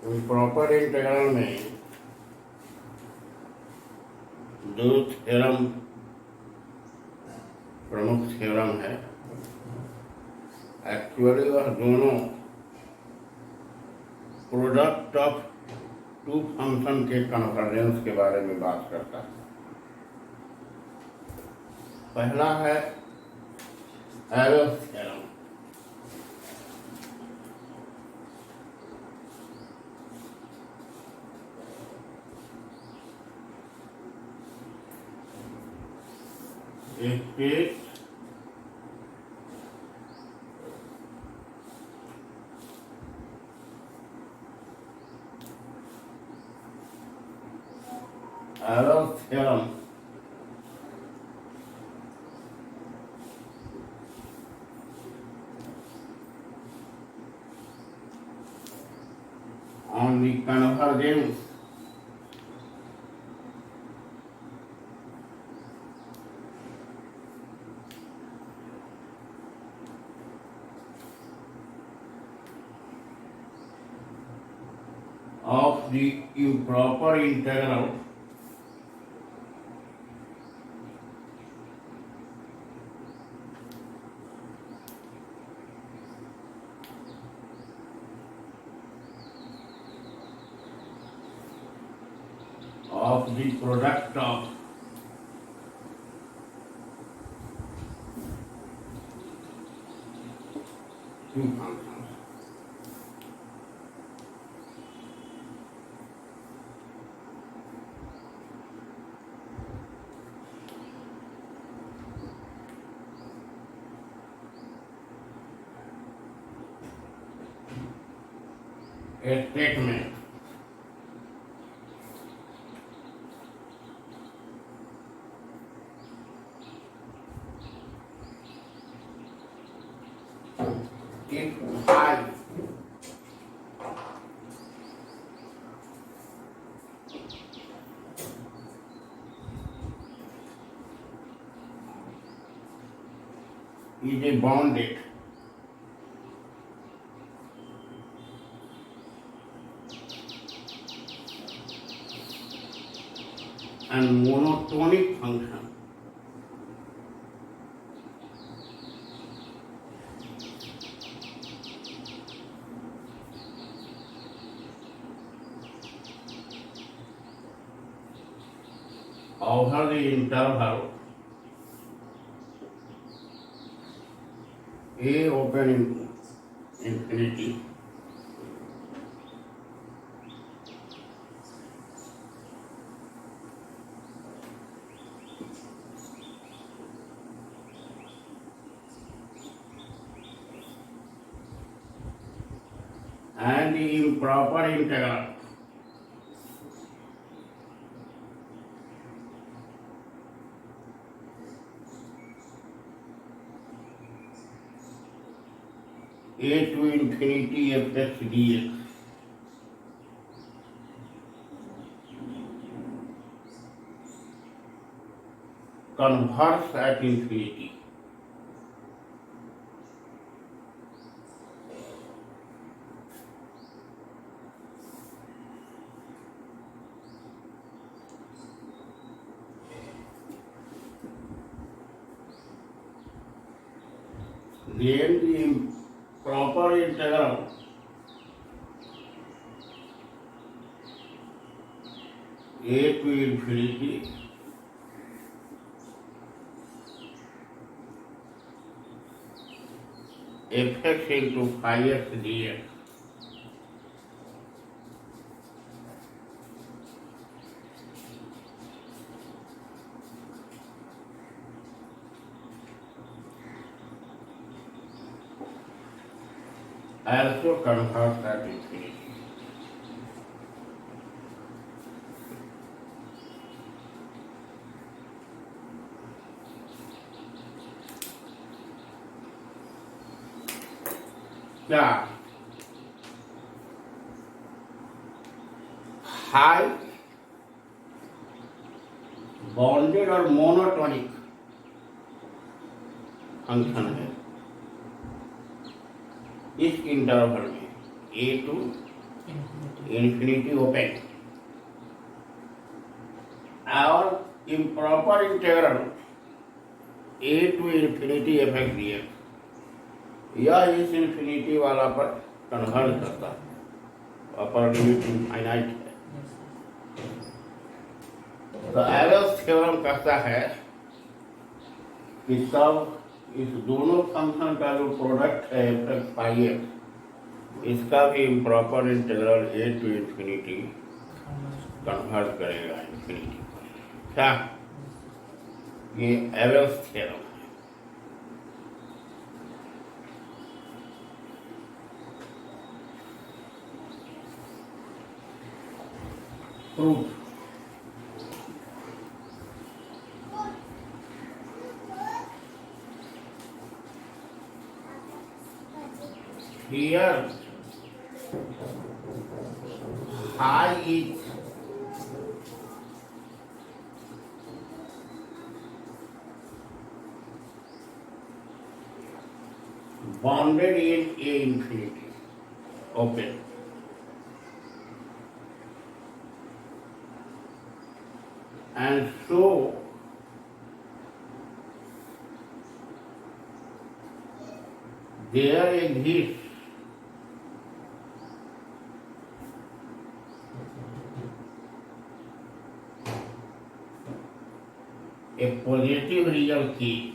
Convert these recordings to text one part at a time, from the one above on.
Proper integral में दो theorem प्रमुख थ्योरम है। एक्चुअली वह दोनों प्रोडक्ट ऑफ टू फंक्शन के कन्वर्जेंस के बारे में बात करता है। पहला है एरोस थ्योरम। एक arrows theorem on the convergence of the improper integral of the product of two functions. A statement if I is a bounded and monotonic function over the interval A open infinity and the improper integral A to infinity fx dx converges at infinity. Then the proper integral A to infinity fx into phi x dx also converges at infinity. क्या high bounded और monotonic function है इस interval में A to infinity open, और improper integral a to infinity fx dx, यह इस infinity वाला पर कन्वर्ट करता है, अपर लिमिट इनफाइनाइट है। तो एवरेज थ्योरम कहता है कि तब इस दोनों फंक्शन का जो प्रोडक्ट है fx पाई एक्स, इसका भी improper integral a to infinity convert करेगा इंफिनिटी पर। क्या ये एवरेज थ्योरम है। Proof here I is bounded in A infinity open, and so there exists a positive real key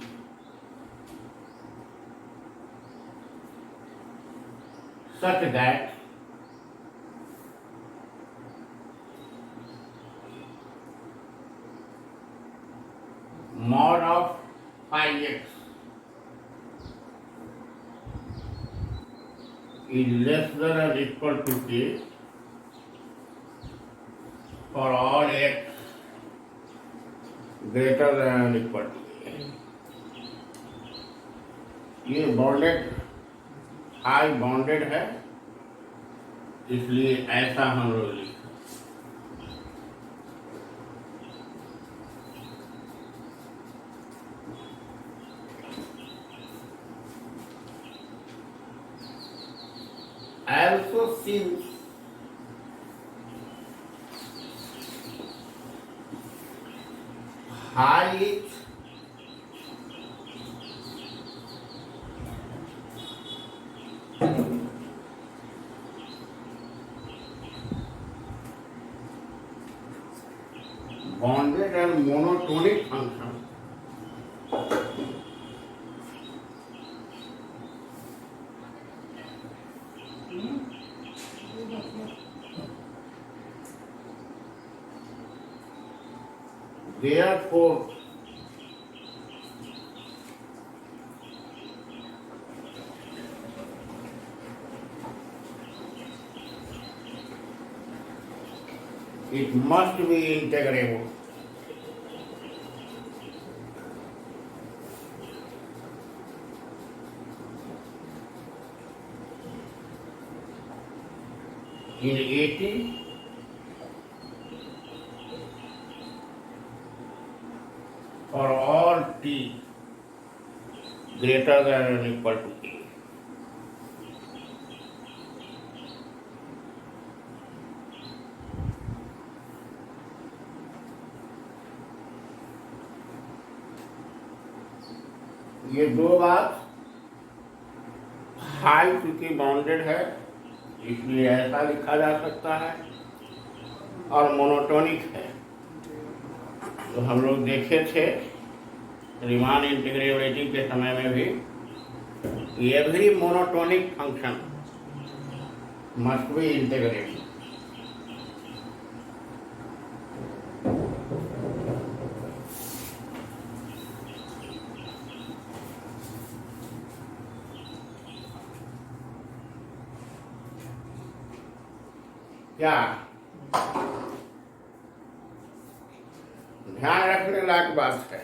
such that mod of phi x is less than or equal to k for all x greater than or equal to k। ये bonded high bonded है, इसलिए ऐसा हम लोग लिखते हैं। Also since high is bounded and monotonic function, therefore it must be integrable in AT for all t greater than or equal to a। ये दो बात, हाई चूंकि बाउंडेड है इसलिए ऐसा लिखा जा सकता है, और मोनोटोनिक है। तो हम लोग देखे थे रीमान इंटीग्रेबिलिटी के समय में भी, every monotonic function must be integrable. क्या ध्यान रखने लायक बात है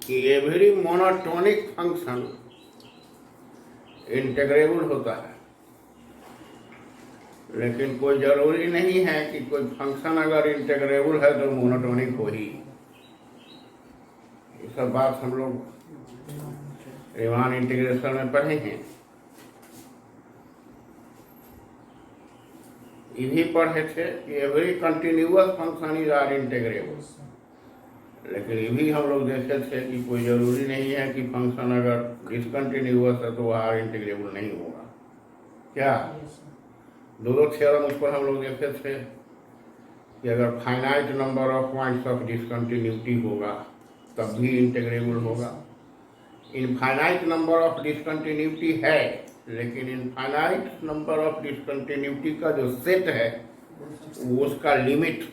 कि एवरी मोनोटोनिक फंक्शन इंटीग्रेबल होता है, लेकिन कोई जरूरी नहीं है कि कोई फंक्शन अगर इंटीग्रेबल है तो मोनोटोनिक हो ही। ये सब बात हम लोग रीमान इंटीग्रेशन में पढ़े हैं। ये भी पढ़े थे कि every continuous function is R integrable, लेकिन ये भी हम लोग देखे थे कि कोई ज़रूरी नहीं है कि फंक्शन अगर डिसकंटिन्यूअस है तो आर इंटीग्रेबल नहीं होगा। क्या दोनों थ्योरम उस पर हम लोग देखे थे कि अगर finite number of points of discontinuity होगा तब भी इंटीग्रेबल होगा। इनफाइनाइट नंबर ऑफ डिसकंटिन्यूटी है, लेकिन इनफाइनाइट नंबर ऑफ डिसकंटिन्यूटी का जो सेट है वो उसका लिमिट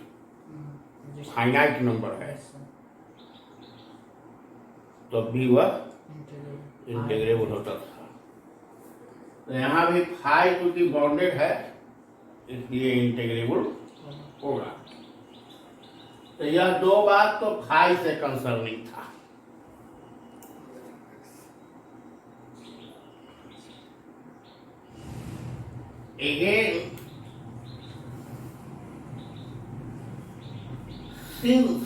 फाइनाइट नंबर है, तब भी वह इंटीग्रेबल होता था। तो यहाँ भी फाई क्योंकि बाउंडेड है इसलिए इंटीग्रेबल होगा। तो यह दो बात तो फाई से कंसर्निंग था। Again, since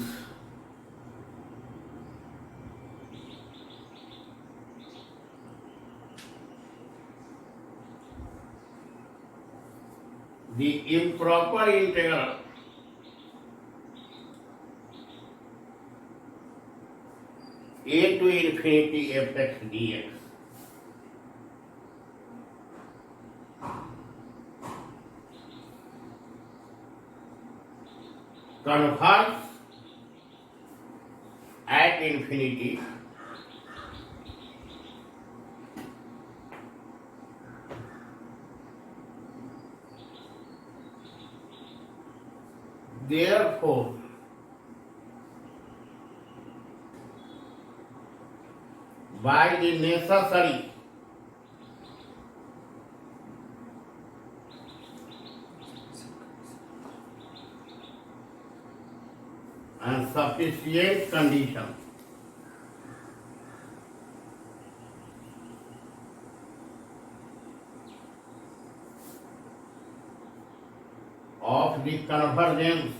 the improper integral a to infinity fx dx converges at infinity therefore by the necessary and sufficient condition of the convergence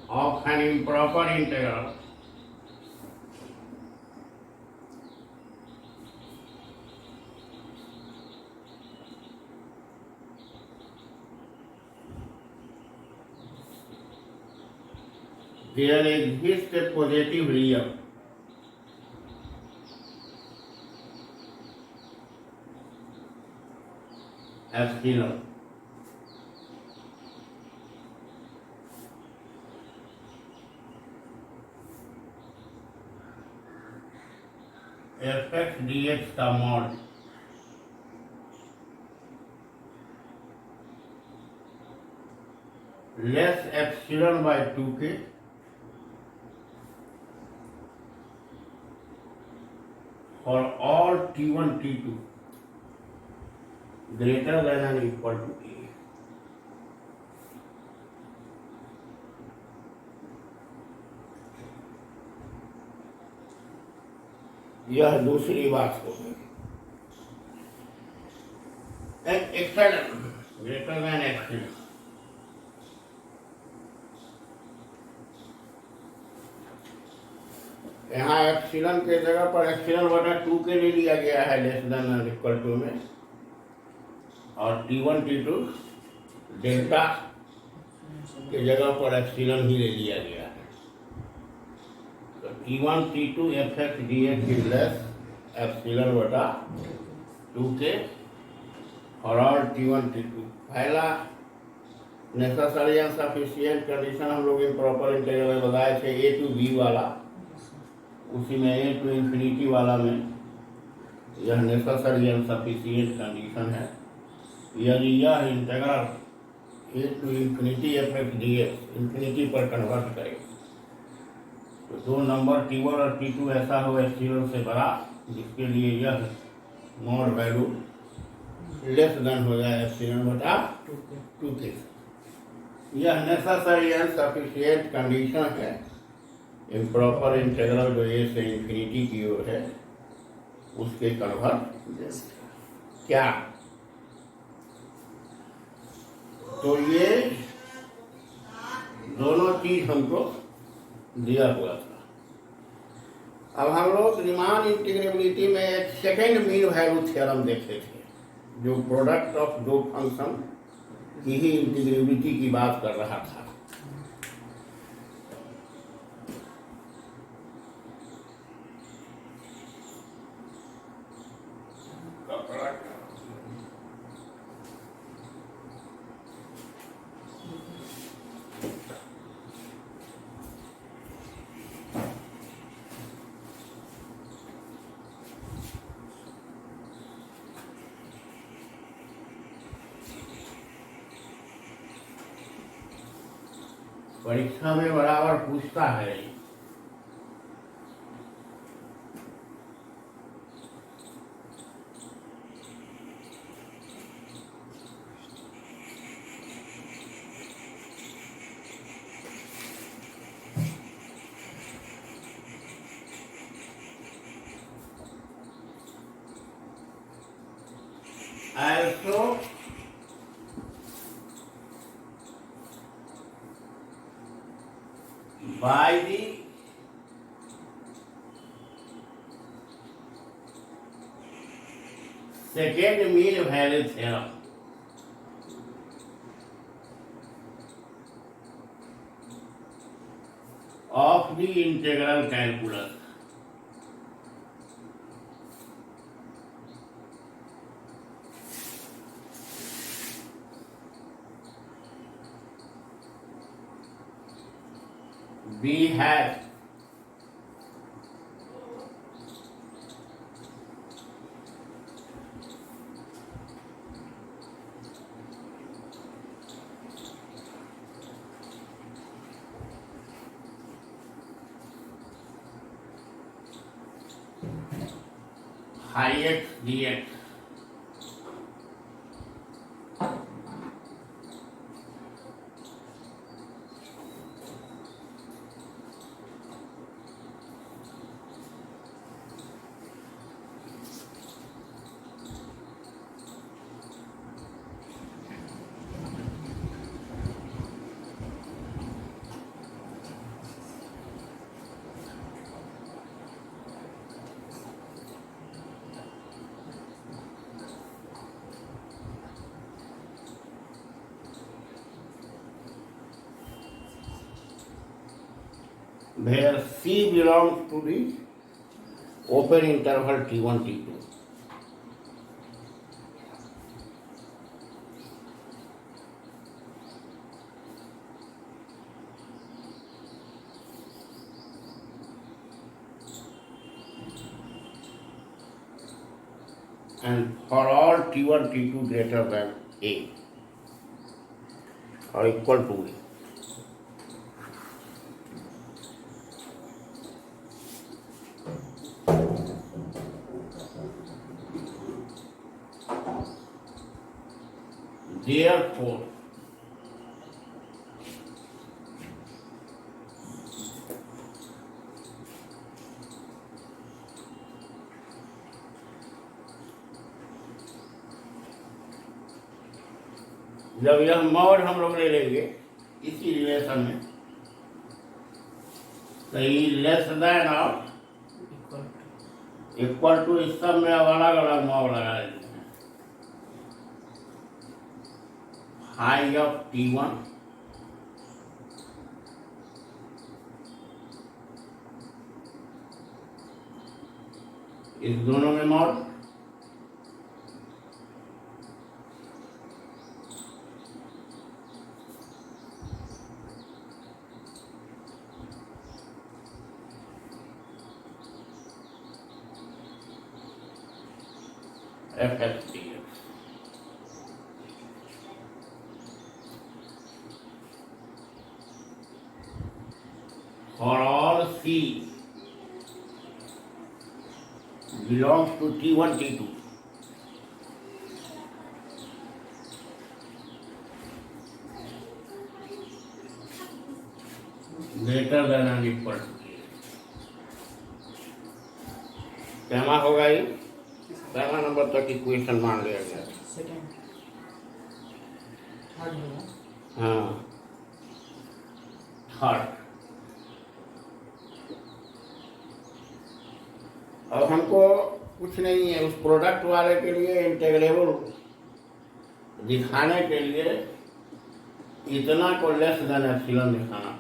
of an improper integral there exists a positive real epsilon fx dx का mod less epsilon bye 2k for all t1 t2 greater than or equal to a। यह दूसरी बात हो गई। Excellent greater than excellent, यहाँ epsilon के जगह पर एप्सिलॉन बटा 2k ले लिया गया है लेस देन और इक्वल टू में, और t1 t2 डेल्टा के जगह पर एप्सिलॉन ही ले लिया गया है। तो t1 t2 fx dx is less epsilon बटा 2k और t1 t2। पहला नेसेसरी एंड सफिशिएंट कंडीशन हम लोग इम्प्रॉपर इंटीग्रल में बताए थे a टू b वाला, उसी में a टू इंफिनिटी वाला में यह नेसेसरी एंड सफिशिएंट कंडीशन है। यदि यह integral a to infinity fx dx infinity पर कन्वर्ट करे तो दो नंबर t1 और t2 ऐसा हो एप्सिलॉन से बड़ा जिसके लिए यह मॉड वैल्यू लेस देन हो जाए एप्सिलॉन बटा 2k। यह नेसेसरी एंड सफिशिएंट कंडीशन है इम्प्रॉपर इंटीग्रल जो a से इंफिनिटी की ओर है उसके कन्वर्ट क्या। तो ये दोनों चीज हमको दिया हुआ था। अब हम लोग रीमान इंटीग्रेबिलिटी में एक सेकेंड मीन वैल्यू थ्योरम देखे थे, जो प्रोडक्ट ऑफ दो फंक्शन की ही इंटीग्रेबिलिटी की बात कर रहा था। परीक्षा में बराबर पूछता है। Also by the second mean value theorem, of the integral calculus, we have x dx where C belongs to the open interval T1 T2. And for all T1 T2 greater than A or equal to A. Therefore, जब यह mod हम लोग ले लेंगे इसी relation में, तो less than और इक्वल टू, इस सब में अब अलग अलग मॉड लगा लेंगे। हाई ऑफ T1 इस दोनों में mod, FX dx। For all C belongs to T1 T2, greater than or equal to A। क्या होगा ये? पहला नंबर तक इक्वेशन मान लिया गया। हाँ, थर्ड और हमको कुछ नहीं है, उस प्रोडक्ट वाले के लिए इंटेग्रेबल दिखाने के लिए इतना को लेस देन एप्सिलॉन दिखाना।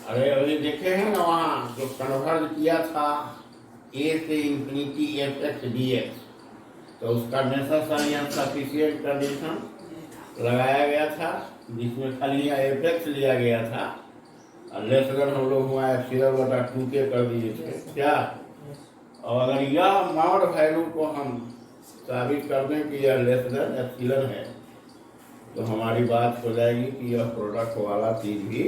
अरे अभी देखे हैं ना वहाँ जो कन्वर्ट किया था ए से infinity F x d x, तो उसका नेसेसरी एंड सफिशिएंट कंडीशन लगाया गया था, जिसमें खाली एफ एक्स लिया गया था और लेस देन हम लोग वहाँ एप्सिलॉन बटा 2k कर दिए थे क्या। और अगर यह मॉड वैल्यू को हम साबित कर दें कि यह लेस देन एप्सिलॉन है, तो हमारी बात हो जाएगी कि यह प्रोडक्ट वाला चीज भी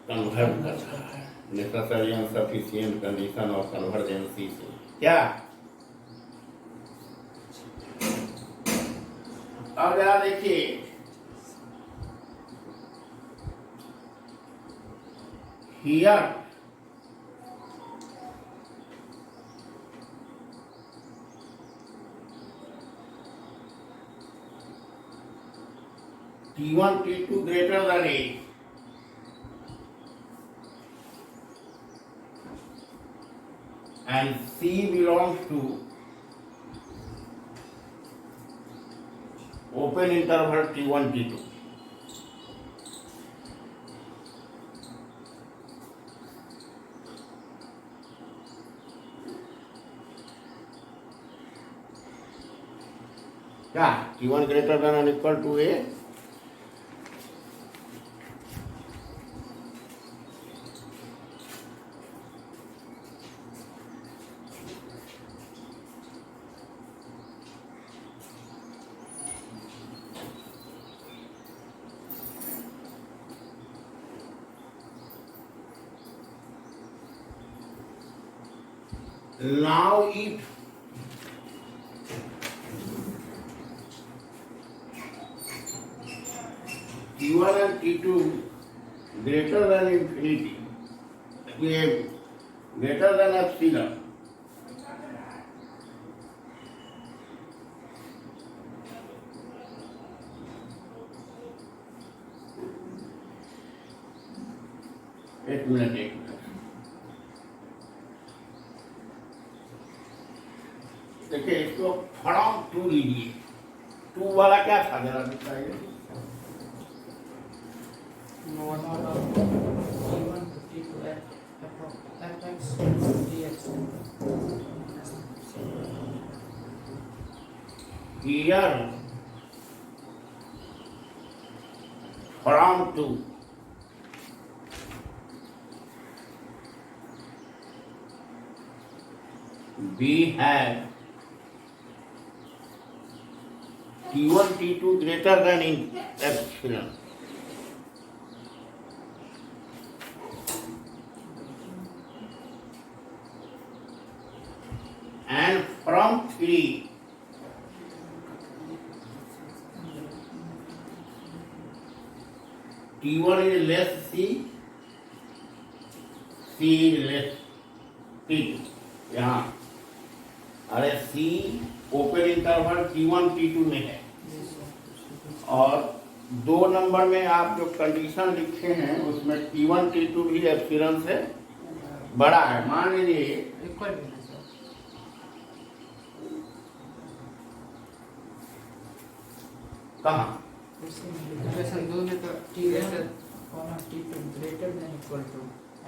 कन्वर्ट कर रहा है नेसेसरी एंड सफिशिएंट कंडीशन और कन्वर्जेंसी से क्या। अब जरा देखिए here T1 T2 greater than A and C belongs to open interval T1 T2. क्या T1 greater than or equal to A, now if T1 and T2 greater than infinity, greater than epsilon, एक minute देखिए, इसको from 2 लीजिए। 2 वाला क्या था जरा बताइए। Here from 2 we have T1 T2 greater than epsilon and from 3 T1 is less C, C is less T2। यहाँ अरे C open interval T1 T2 में है और 2 नंबर में आप जो कंडीशन लिखे हैं उसमें T1 T2 भी एप्सिलॉन से बड़ा है। मान लीजिए कहाँ इक्वेशन 2 में तो T greater T2 greater than equal to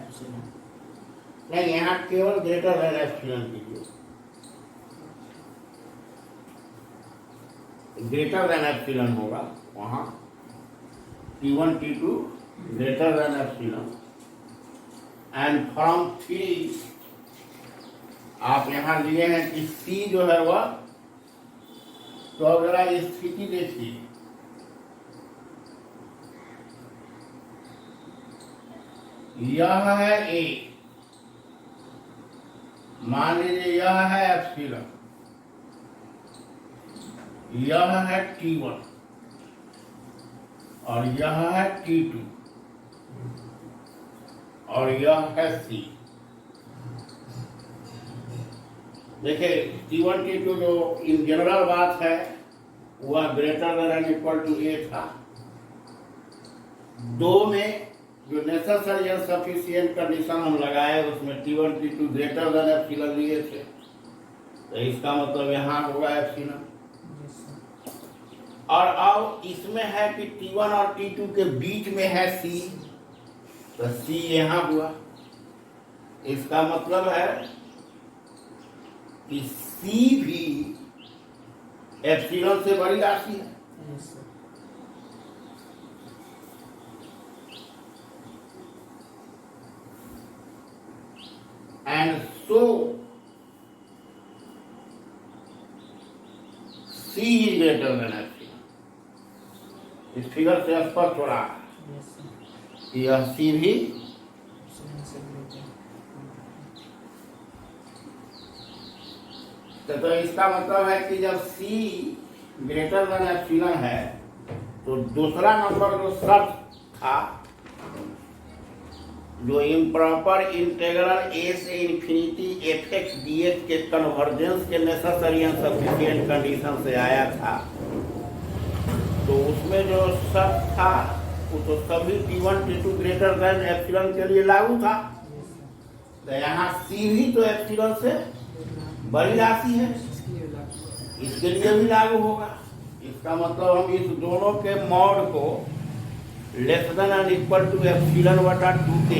epsilon नहीं, यहाँ केवल ग्रेटर देन एप्सिलॉन कीजिए, ग्रेटर देन एप्सिलॉन होगा वहाँ T1 T2 greater than epsilon and from 3 आप यहाँ लिए हैं कि C जो है वह, तो अब जरा स्थिति देखिए, यह है A, मान लीजिए यह है एप्सिलॉन, यह है T1 और यह है T2 और यह है C। देखिए T1 T2 जो इन जनरल बात है वह greater than equal to A था। 2 में जो नेसेसरी एंड सफिशिएंट कंडीशन हम लगाए उसमें T1 T2 greater than epsilon लिए थे, तो इसका मतलब यहाँ होगा एप्सिलॉन। Yes, sir. और अब इसमें है कि T1 और T2 के बीच में है C, तो C यहाँ हुआ। इसका मतलब है कि C भी एप्सिलॉन से बड़ी राशि है। Yes, sir. And so C is greater than epsilon. इस फिगर से स्पष्ट हो रहा है Yes, sir. कि यह C भी Epsilon से greater. तो इसका मतलब है कि जब C ग्रेटर देन एप्सिलॉन है तो दूसरा नंबर जो शर्त था, जो इम्प्रॉपर इंटीग्रल a से इन्फिनिटी fx dx के कन्वर्जेंस के नेसेसरी एंड सफिशिएंट कंडीशन से आया था, तो उसमें जो शर्त था वो तो सभी T1 T2 greater than epsilon के लिए लागू था। Yes, sir. तो यहाँ C भी तो एप्सिलॉन से बड़ी राशि है, इसलिए लागू। इसके लिए भी लागू होगा। इसका मतलब हम इस दोनों के मॉड को less than and equal to epsilon बटा 2k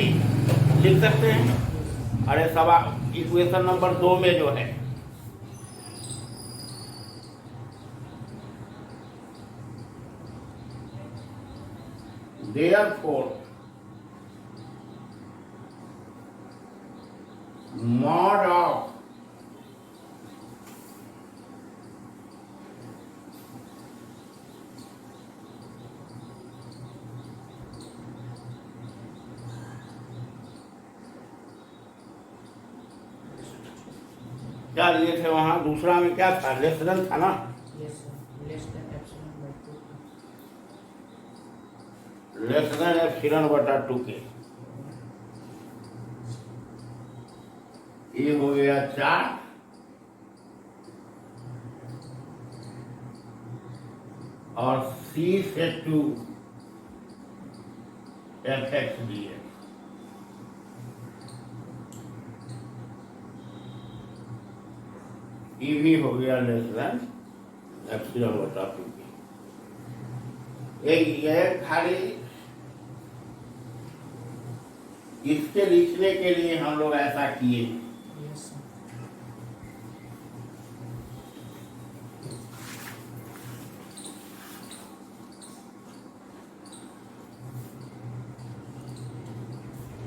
लिख सकते हैं। अरे सवाल इक्वेशन नंबर 2 में जो है, therefore mod of क्या लिए थे वहां, दूसरा में क्या था, लेस देन था ना, Yes, sir. Less than epsilon by 2. Less than epsilon बटा 2k। ये हो गया 4 और C से 2 fx dx। ये भी हो गया लेस देन एप्सिलॉन बटा 2k। एक खाली इसके लिखने के लिए हम लोग ऐसा किए। Yes, sir.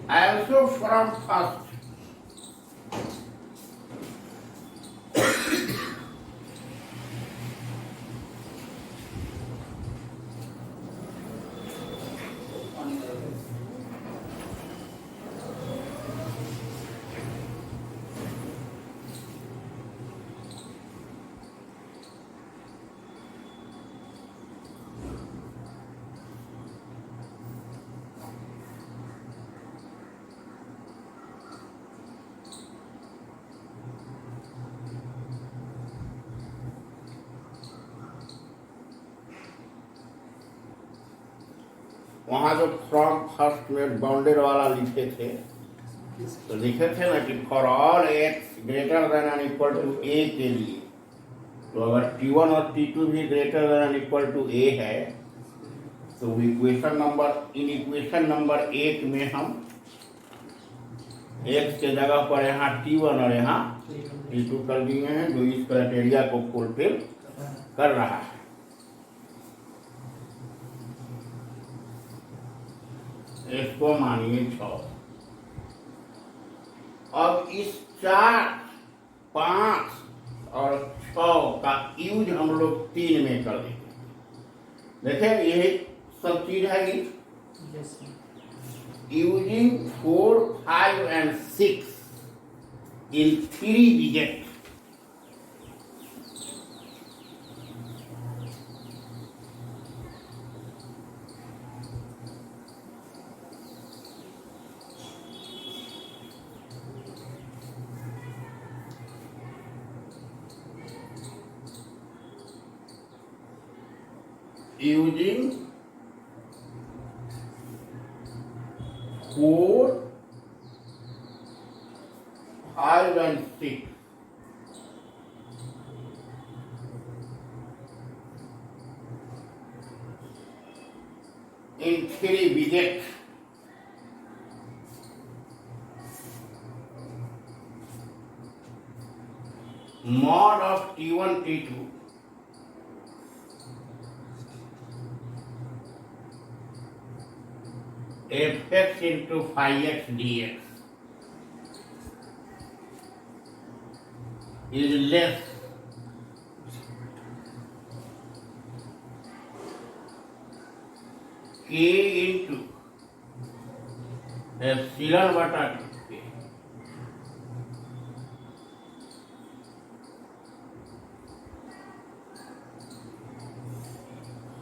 Also from first वहां जो फ्रॉम फर्स्ट में बाउंडेड वाला लिखे थे, तो लिखे थे ना कि for all x greater than and equal to a के लिए, तो अगर T1 और T2 भी greater than and equal to a है, तो इक्वेशन नंबर 1 में हम x के जगह पर यहाँ T1 और यहाँ T2 कर दिए हैं, जो इस क्राइटेरिया को फुलफिल कर रहा है। इसको मानिए 6। अब इस 4, 5 और 6 का यूज हम लोग 3 में कर देंगे। देखें यही सब चीज है कि Yes, sir. Using 4, 5 and 6 in 3 digits, using 5 and 6. In 3 widgets. Mod of T1 T2 fx into phi x dx is less k into epsilon bata 2k.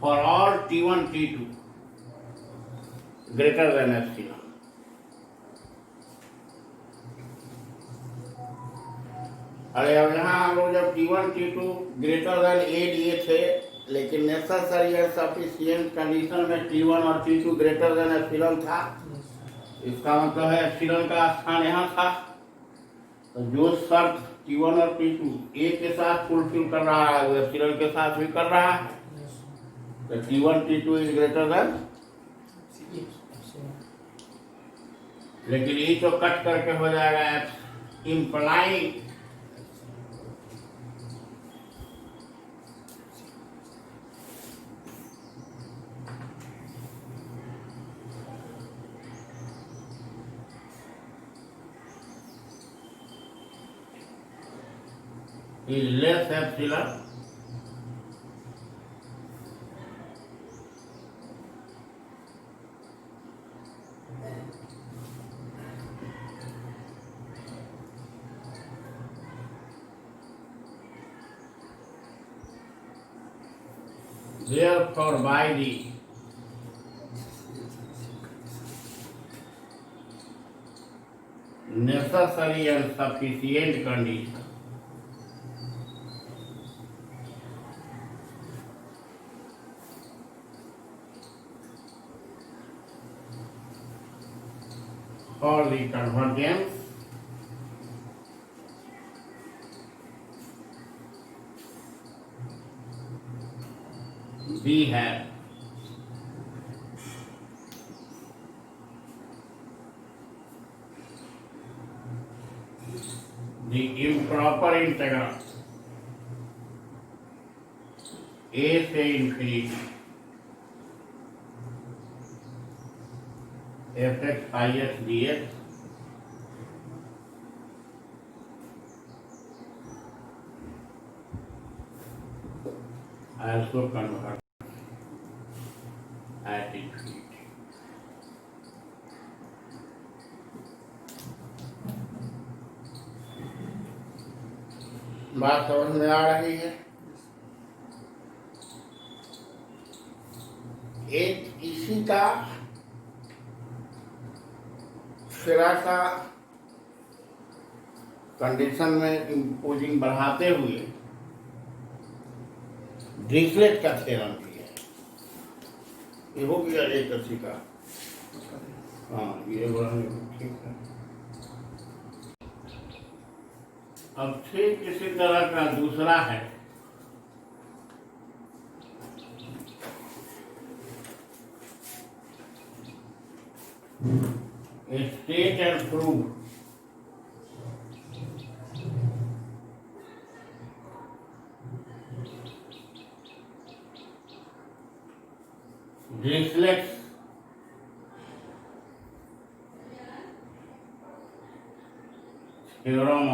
For all T1 T2 greater than epsilon. अरे अब यहाँ हम लोग जब T1 T2 greater then ए लिए थे, लेकिन necessary and sufficient condition में T1 और T2 ग्रेटर देन एप्सिलॉन था। इसका मतलब है एप्सिलॉन का स्थान यहाँ था। तो जो शर्त T1 और T2 ए के साथ फुलफिल कर रहा है वो एप्सिलॉन के साथ भी कर रहा है। तो T1 T2 is greater than, लेकिन ये तो कट करके हो जाएगा implying is less epsilon therefore by the necessary and sufficient condition for the convergence we have the improper integral a से infinity fx phi x dx also convert at infinity. बात समझ में आ रही है? एक इसी का थोड़ा सा कंडीशन में इम्पोजिंग बढ़ाते हुए डिरिचलेट का थ्योरम भी है। ये हो गया एक अच्छी का। हाँ, ये ठीक है। अब ठीक इसी तरह का दूसरा है state and prove Dirichlet's theorem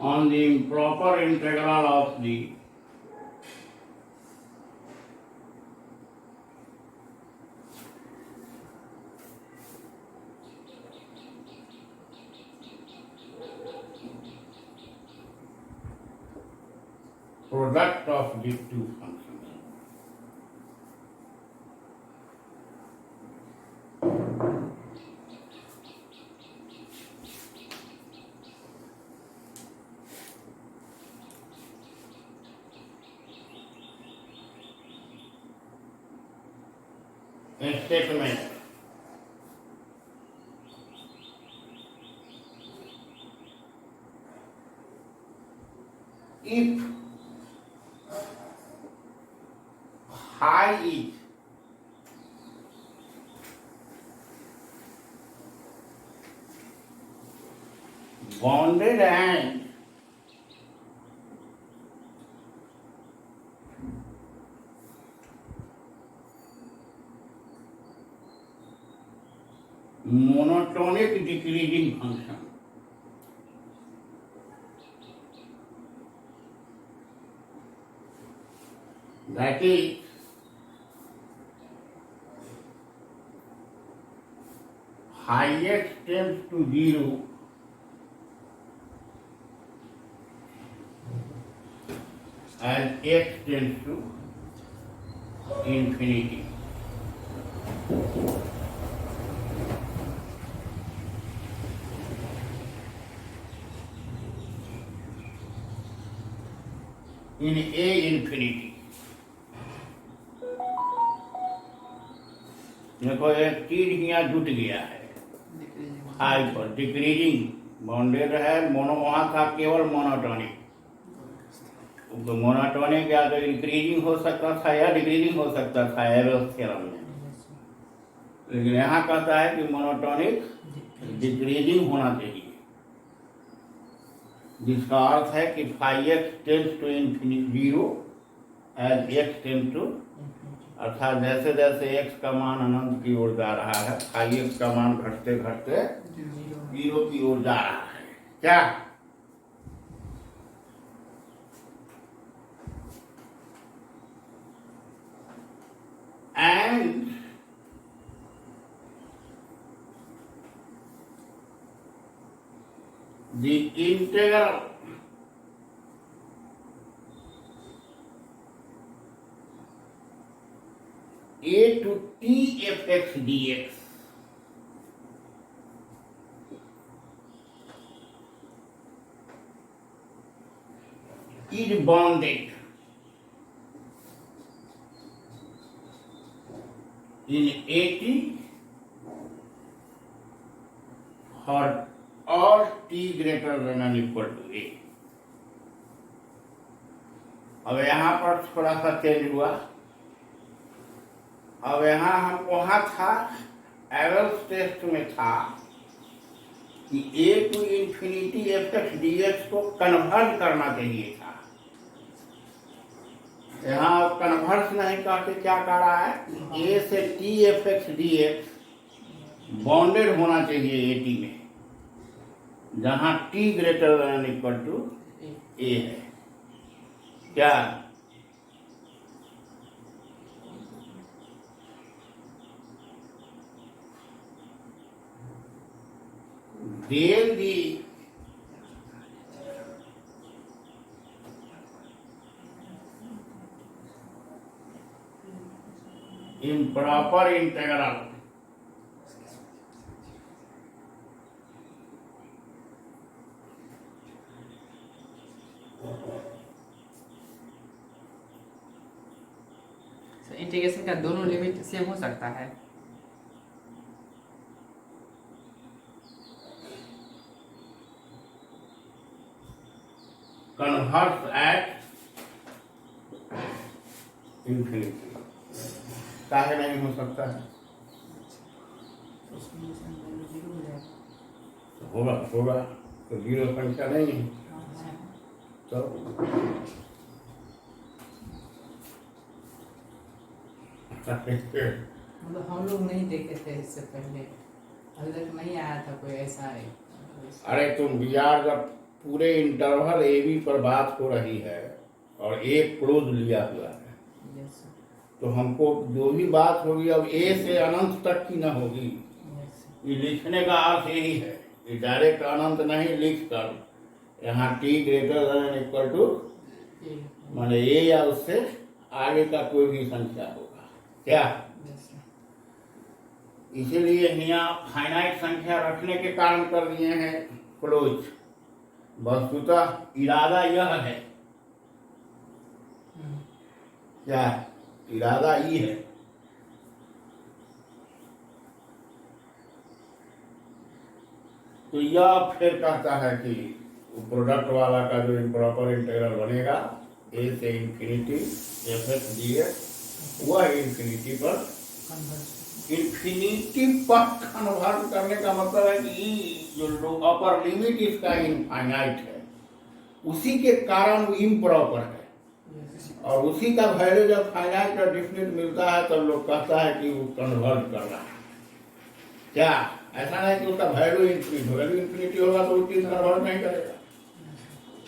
on the improper integral of the product of the two functions. Statement if phi is bounded and monotonic decreasing function, that is highest tends to 0 and x tends to infinity. In A infinity. देखो एक चीज यहाँ जुट गया है high पर decreasing bounded है mono वहाँ था केवल मोनोटोनिक तो मोनोटोनिक या तो इंक्रीजिंग हो सकता था या डिक्रीजिंग हो सकता था एरोस थ्योरम में लेकिन यहाँ कहता है कि मोनोटोनिक डिक्रीजिंग होना चाहिए जिसका अर्थ है कि phi x tends to infinity 0 as x tends to अर्थात जैसे जैसे x का मान अनंत की ओर जा रहा है फाई एक्स का मान घटते घटते 0 की ओर जा रहा है क्या and the integral a to t fx dx is bounded in at for all t greater than or equal to a. अब यहाँ पर थोड़ा सा चेंज हुआ अब यहाँ हम वहाँ था एवरेज टेस्ट में था कि a to infinity f x d x को कन्वर्ट करना चाहिए था यहाँ कन्वर्ट नहीं करके क्या कर रहा है a से t f x d x bounded होना चाहिए ए टी में जहाँ t greater than equal to a है क्या then the improper integral integration का दोनों लिमिट सेम हो सकता है converts at infinity काहे नहीं हो सकता है होगा तो 0 संख्या नहीं है तो मतलब हम लोग नहीं देखे थे इससे पहले अभी तक नहीं आया था कोई ऐसा है अरे तुम यार जब पूरे इंटरवल ए बी पर बात हो रही है और एक क्लोज लिया हुआ है तो हमको जो भी बात होगी अब ए से अनंत तक की ना होगी ये लिखने का अर्थ यही है कि डायरेक्ट अनंत नहीं लिख कर यहाँ t greater than equal to माने ए या उससे आगे का कोई भी संख्या होगा क्या इसीलिए यहाँ फाइनाइट संख्या रखने के कारण कर दिए हैं क्लोज वस्तुतः इरादा यह है क्या इरादा ये है तो यह फिर कहता है कि प्रोडक्ट वाला का जो इम्प्रॉपर इंटीग्रल बनेगा ए से infinity F x d x, वह इंफिनिटी पर कन्वर्ट करने का मतलब है कि जो अपर लिमिट इसका इनफाइनाइट है, उसी के कारण वो इम्प्रॉपर है। और उसी का वैल्यू जब फाइनाइट और डिफिनिट मिलता है तब लोग कहता है कि वो कन्वर्ट कर रहा है। क्या ऐसा नहीं कि उसका वैल्यू इन्फिनिटी होगा तो वो चीज कन्वर्ट नहीं करेगा,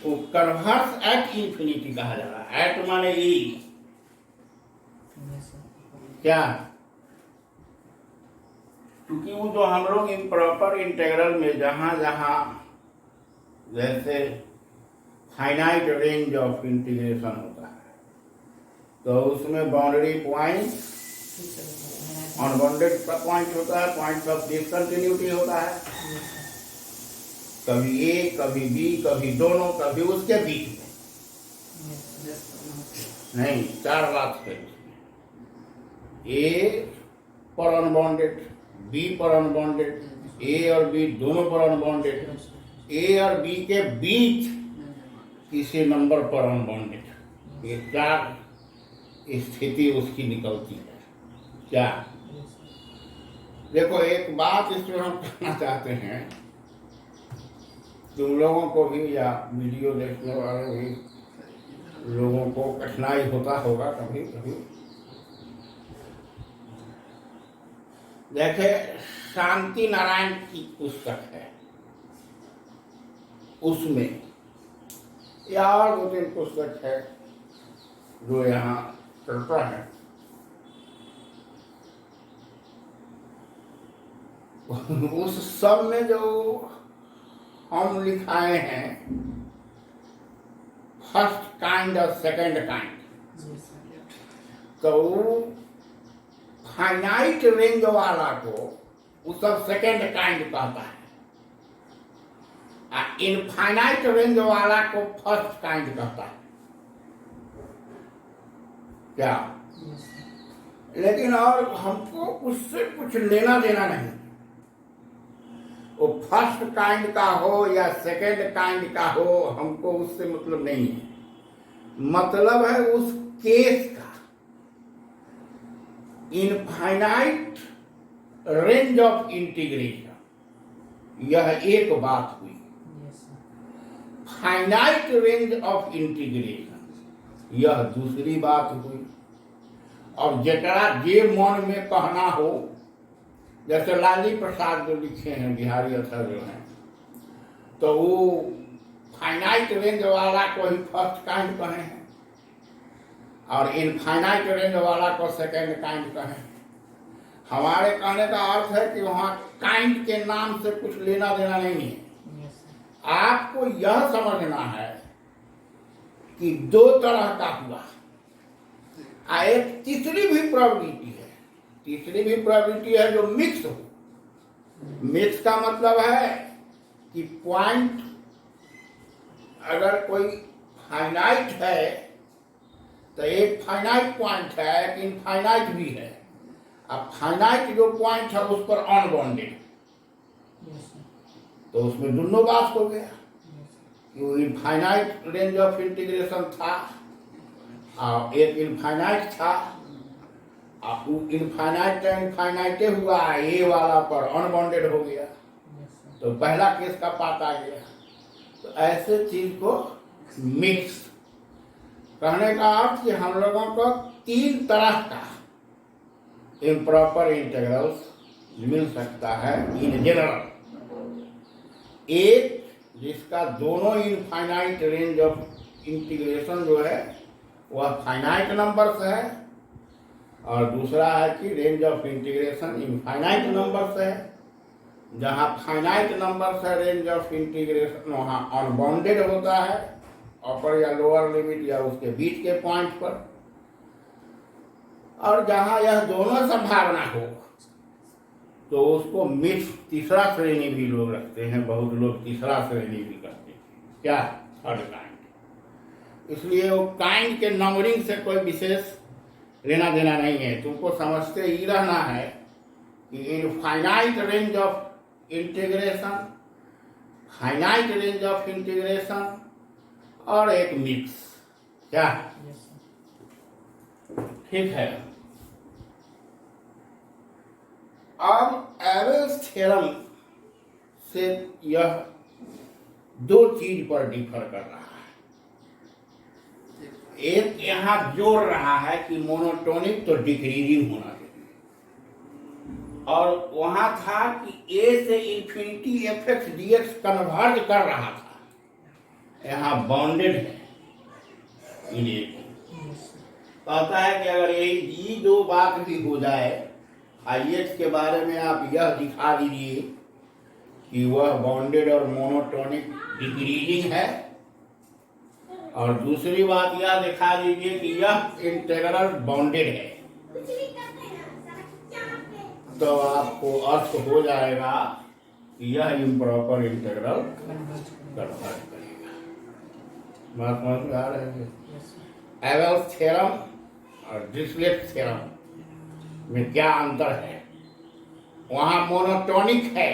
वो कन्वर्स एट इन्फिनिटी कहा जा रहा है। एट माने ई, क्या, क्योंकि वो जो हम लोग इम्प्रॉपर इंटीग्रल में जहां जहां जैसे फाइनाइट रेंज ऑफ इंटीग्रेशन होता है तो उसमें बाउंड्री पॉइंट अनबाउंडेड पॉइंट होता है, पॉइंट ऑफ डिसकंटिन्यूटी होता है, कभी ए कभी बी कभी दोनों कभी उसके बीच में नहीं, चार बात है उसमें। ए पर अनबाउंडेड, बी पर अनबाउंडेड, ए और बी दोनों पर अनबाउंडेड, ए और बी के बीच किसी नंबर पर अनबाउंडेड, ये चार स्थिति उसकी निकलती है। क्या, देखो एक बात इसमें हम कहना चाहते हैं, तुम लोगों को भी या वीडियो देखने वाले भी लोगों को कठिनाई होता होगा कभी कभी। देखे, शांति नारायण की पुस्तक है, उसमें या और दो तीन पुस्तक है जो यहाँ चलता है, उस सब में जो हम लिखाए हैं फर्स्ट काइंड और सेकंड काइंड, तो फाइनाइट रेंज वाला को वो सब सेकंड काइंड कहता है, इनफाइनाइट रेंज वाला को फर्स्ट काइंड कहता है। क्या, लेकिन और हमको उससे कुछ लेना देना नहीं, वो फर्स्ट काइंड का हो या सेकंड काइंड का हो, हमको उससे मतलब नहीं है। मतलब है उस केस का इनफाइनाइट रेंज ऑफ इंटीग्रेशन, यह एक बात हुई। फाइनाइट रेंज ऑफ इंटीग्रेशन यह दूसरी बात हुई। और जरा जे मन में कहना हो, जैसे लाली प्रसाद जो लिखे हैं बिहारी अथर जो हैं, तो वो फाइनाइट रेंज वाला को ही फर्स्ट काइंड कहे हैं और इनफाइनाइट रेंज वाला को सेकंड काइंड कहे हैं। हमारे कहने का अर्थ है कि वहाँ काइंड के नाम से कुछ लेना देना नहीं है। आपको यह समझना है कि दो तरह का हुआ, एक तीसरी भी प्रोबेबिलिटी है। तीसरी भी प्रोबेबिलिटी है जो मिक्स हो। मिक्स का मतलब है कि पॉइंट अगर कोई फाइनाइट है तो एक फाइनाइट पॉइंट है, एक इनफाइनाइट भी है। अब फाइनाइट जो पॉइंट है उस पर अनबाउंडेड, तो उसमें दोनों बात हो गया कि वो इनफाइनाइट रेंज ऑफ इंटीग्रेशन था और एक इनफाइनाइट था। अब इनफाइनाइटे हुआ, ए वाला पर अनबाउंडेड हो गया, तो पहला केस का पार्ट आ गया। तो ऐसे चीज को मिक्स कहने का अर्थ कि हम लोगों को तीन तरह का इम्प्रॉपर इंटीग्रल्स मिल सकता है इन जनरल। एक जिसका दोनों इनफाइनाइट रेंज ऑफ इंटीग्रेशन जो है वह फाइनाइट नंबर से है, और दूसरा है कि range of integration infinite number से है। जहाँ फाइनाइट नंबर से रेंज ऑफ इंटीग्रेशन वहाँ अनबाउंडेड होता है, अपर या लोअर लिमिट या उसके बीच के पॉइंट पर। और जहाँ यह दोनों संभावना हो तो उसको मिक्स तीसरा श्रेणी भी लोग रखते हैं, बहुत लोग तीसरा श्रेणी भी करते हैं। क्या, थर्ड काइंड। इसलिए वो काइंड के नंबरिंग से कोई विशेष लेना देना नहीं है। तुमको समझते ही रहना है कि infinite range of integration finite range of integration और एक मिक्स। क्या Yes, sir. ठीक है। अब एवरेज थ्योरम से यह दो चीज पर डिफर कर रहा है। एक यहां जोड़ रहा है कि मोनोटोनिक तो डिक्रीजिंग होना चाहिए, और वहां था कि ए से infinity F x d x converge कर रहा था, यहां बाउंडेड है। Yes, sir. कहता है कि अगर ये दो बात भी हो जाए, आई एक्स के बारे में आप यह दिखा दीजिए कि वह बाउंडेड और मोनोटोनिक डिक्रीजिंग है, और दूसरी बात यह दिखा दीजिए कि यह इंटीग्रल बाउंडेड है, तो आपको अर्थ हो जाएगा कि यह इम्प्रॉपर इंटीग्रल Converge. कन्वर्ज करेगा। बात समझ में आ रही है? Yes, sir. एवरेज थ्योरम और डिरिचलेट थ्योरम में क्या अंतर है? वहां मोनोटोनिक है,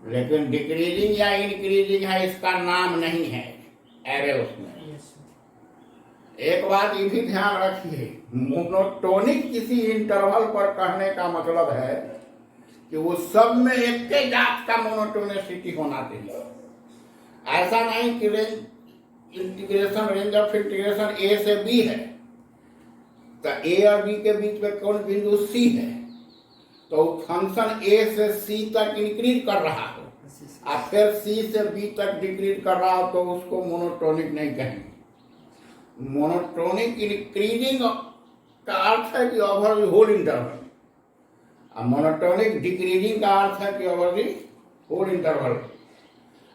लेकिन डिक्रीजिंग या इंक्रीजिंग है इसका नाम नहीं है एवरेज में। Yes, sir. एक बात ये भी ध्यान रखिए, मोनोटोनिक किसी इंटरवल पर कहने का मतलब है कि वो सब में एक के जात का मोनोटोनिसिटी होना चाहिए। ऐसा नहीं कि रेंज ऑफ इंटीग्रेशन ए से बी है, तो ए और बी के बीच में कौन बिंदु सी है, तो फंक्शन ए से सी तक इंक्रीज कर रहा हो और फिर सी से बी तक डिक्रीज कर रहा हो, तो उसको मोनोटोनिक नहीं कहेंगे। मोनोटोनिक इंक्रीजिंग का अर्थ है कि ओवर द होल इंटरवल, और मोनोटोनिक डिक्रीजिंग का अर्थ है कि ओवर द होल इंटरवल।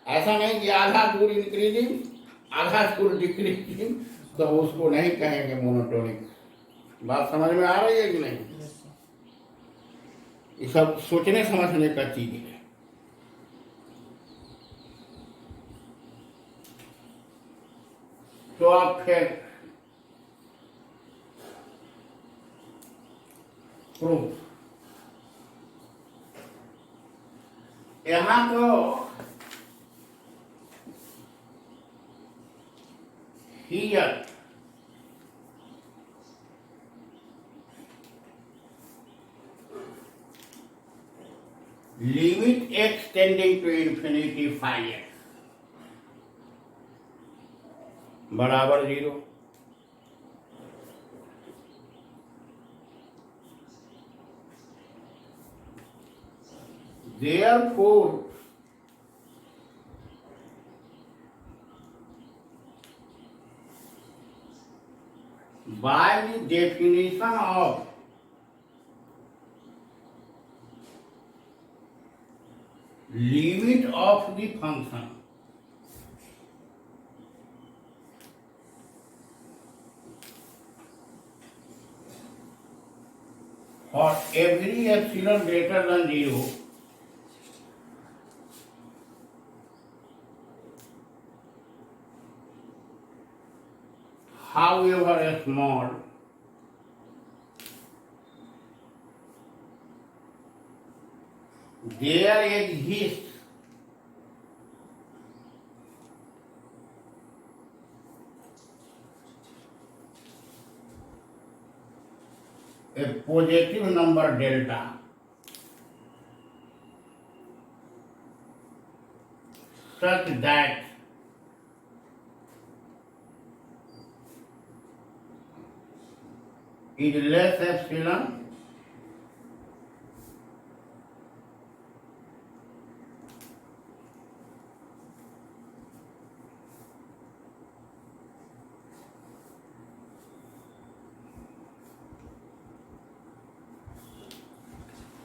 ऐसा नहीं कि आधा दूर इंक्रीजिंग आधा दूर डिक्रीजिंग, तो उसको नहीं कहेंगे मोनोटोनिक। बात समझ में आ रही है कि नहीं? Yes, sir. ये सब सोचने समझने का चीज है। तो आप फिर प्रूफ, यहां तो here limit x tending to infinity phi x बराबर 0। Therefore, by the definition of limit of the function, for every epsilon greater than 0, however small, there exists a positive number delta such that is less epsilon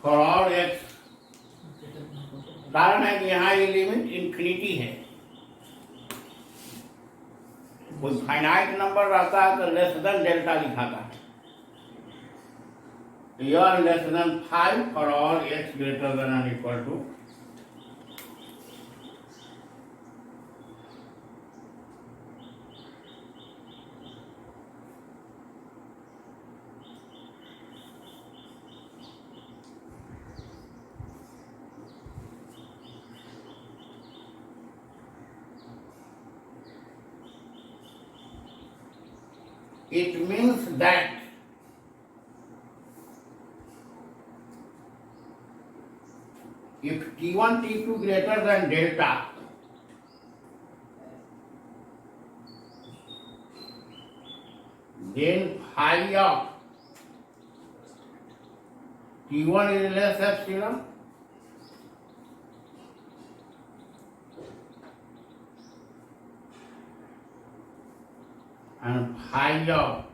for all x। कारण है कि यहाँ ये limit infinity है। कोई finite number रहता है तो लेस देन डेल्टा लिखाता है, यह less than 5 for all x greater than और equal to it means that if T1, T2 greater than delta, then phi of T1 is less epsilon and phi of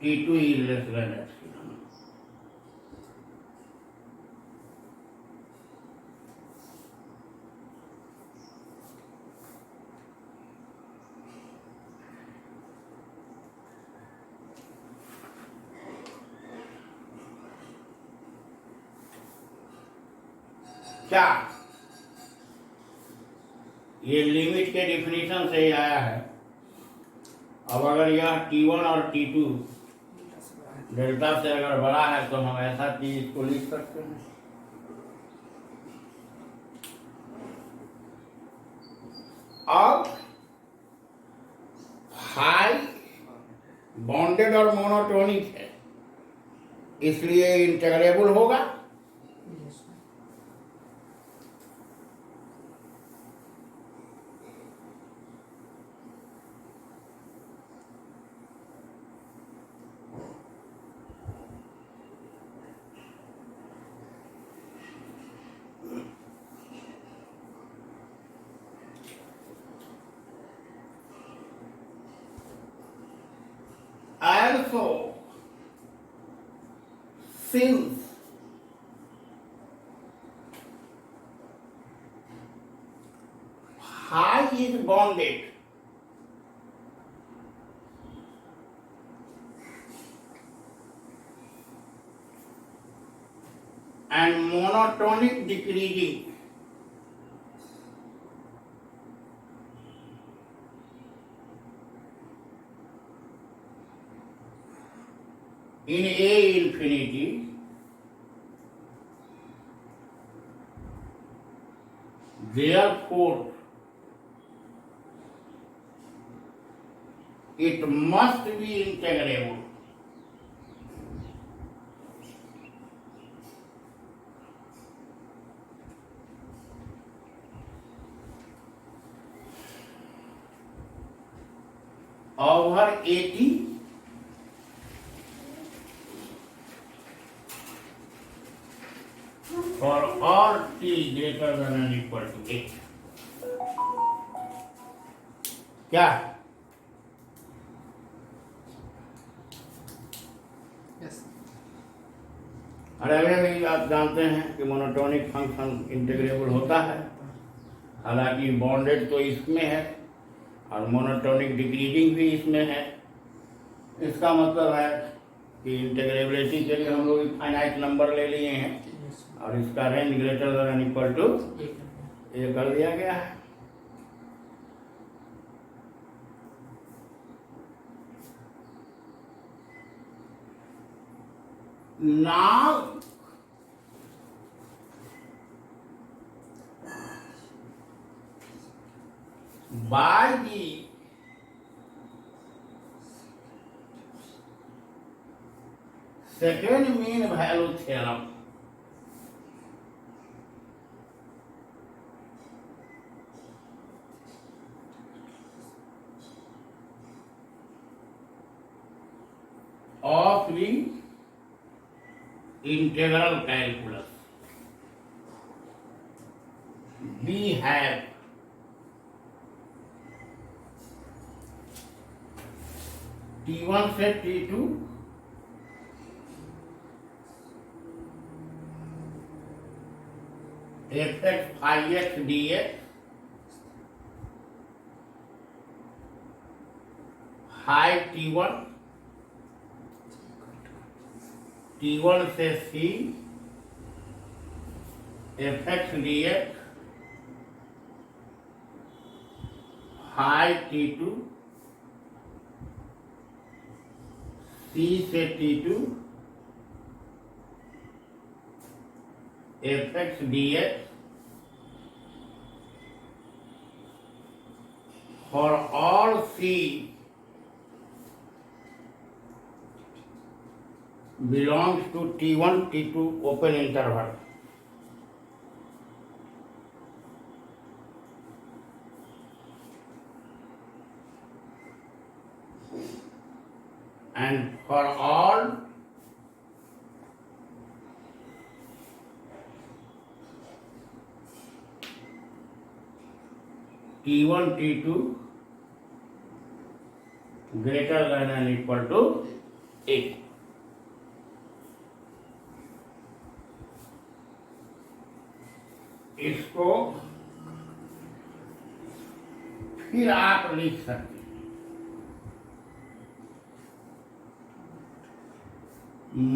T2 is less than epsilon. क्या ये limit के definition से ही आया है। अब अगर यह T1 और T2 डेल्टा से अगर बड़ा है तो हम ऐसा चीज इसको लिख सकते हैं। अब हाई बॉन्डेड और मोनोटोनिक है, इसलिए इंटीग्रेबल होगा। Yes. Also, since phi is bonded, and monotonic decreasing, in A infinity, therefore it must be integrable. Over 80 for all t greater than or equal to 8. क्या Yes. अरे भी आप जानते हैं कि मोनोटोनिक फंक्शन इंटीग्रेबल होता है, हालांकि बॉन्डेड तो इसमें है और मोनोटोनिक डिक्रीजिंग भी इसमें है। इसका मतलब है कि इंटीग्रेबिलिटी के लिए हम लोग फाइनाइट नंबर ले लिए हैं Yes. और इसका range greater than equal to ये कर दिया गया है। Now by the second mean value theorem, of the integral calculus, we have T1 से T2 fx phi x dx phi T1 T1 से C fx dx phi T2 C से T2 fx dx for all C belongs to T1 T2 open interval. And for all T1 T2 greater than and equal to A. इसको फिर आप लिख सकते हैं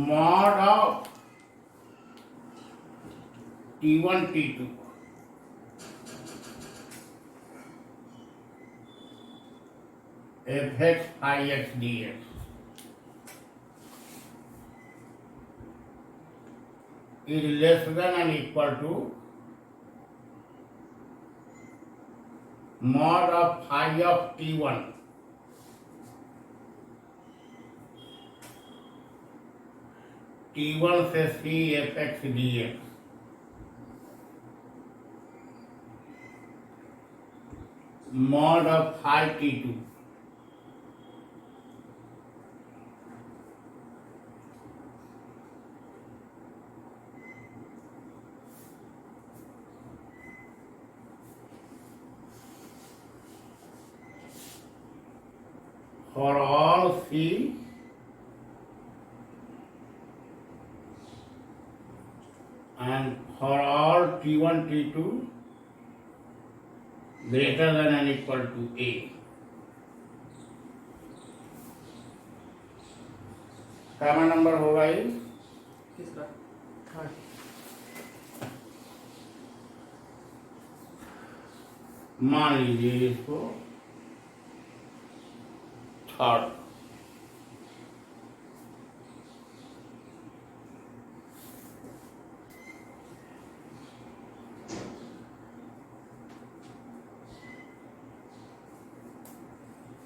mod of T1 T2 fx phi x dx is less than and equal to mod of phi of T1 T1 से C fx dx mod of phi T2 for all C and for all T1 T2 greater than and equal to A. Kaima number होगा ये तीसरा third मान लीजिए इसको third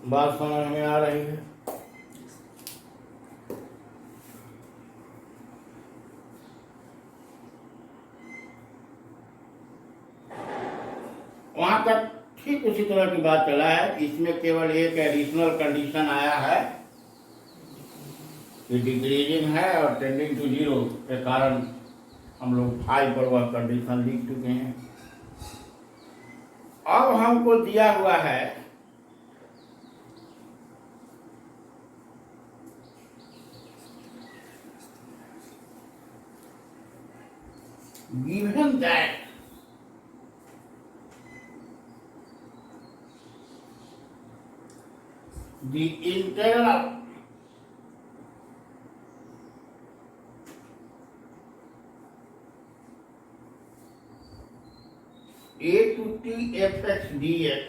बात समझ में आ रही है वहां तक ठीक उसी तरह की बात चला है इसमें केवल एक एडिशनल कंडीशन आया है कि डिक्रीजिंग है और टेंडिंग टू जीरो के कारण हम लोग फाइव पर वह कंडीशन लिख चुके हैं अब हमको दिया हुआ है given that the integral a to t fx dx